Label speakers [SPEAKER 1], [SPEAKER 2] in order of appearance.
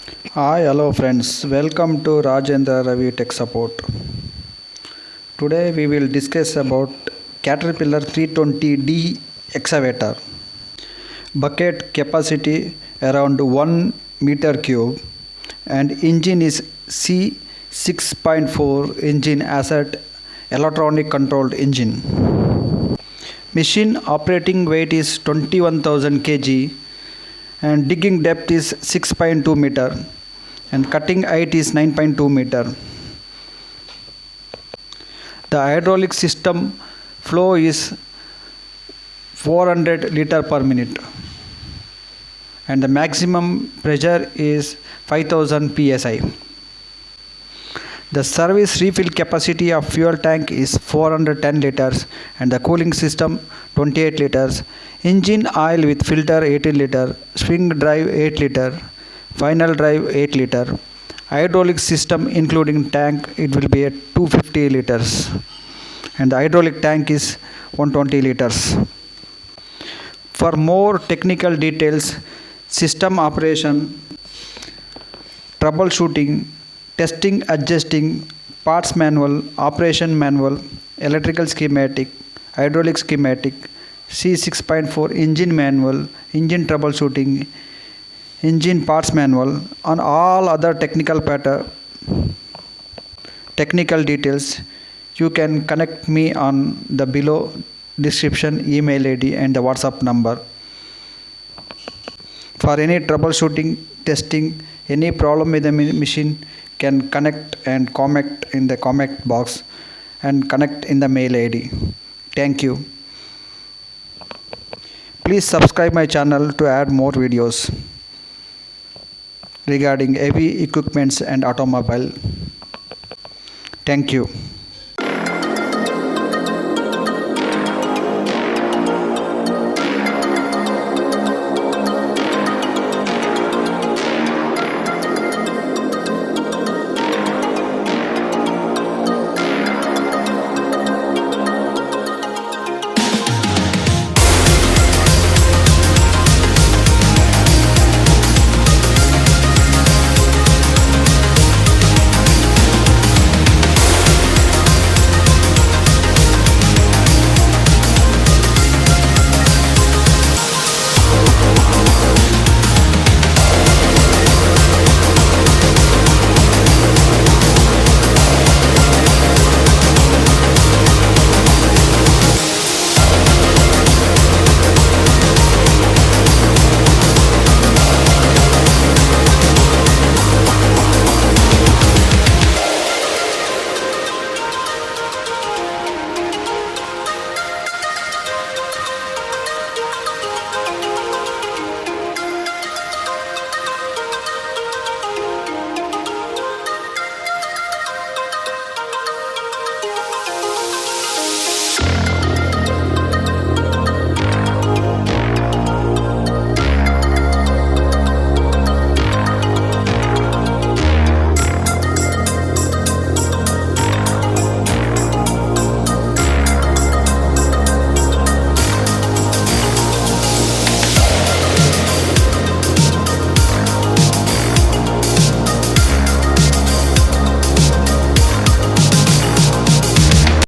[SPEAKER 1] Hi, hello friends. Welcome to Rajendra Ravi Tech Support. Today we will discuss about Caterpillar 320D excavator. Bucket capacity around 1 meter cube and engine is C6.4 engine asset electronic controlled engine. Machine operating weight is 21,000 kg and digging depth is 6.2 meter and cutting height is 9.2 meter. The hydraulic system flow is 400 liter per minute and the maximum pressure is 5000 psi. The service refill capacity of fuel tank is 410 liters and the cooling system 28 liters. Engine oil with filter 18 liter, swing drive 8 liter, final drive 8 liter. Hydraulic system including tank it will be at 250 liters and the hydraulic tank is 120 liters. For more technical details, system operation, troubleshooting, testing, adjusting, parts manual, operation manual, electrical schematic, hydraulic schematic, C6.4 engine manual, engine troubleshooting, engine parts manual, and all other technical details, you can connect me on the below description email ID and the WhatsApp number. For any troubleshooting, testing, any problem with the machine, can connect and comment in the comment box and connect in the mail ID. Thank you. Please subscribe my channel to add more videos regarding heavy equipments and automobile. Thank you.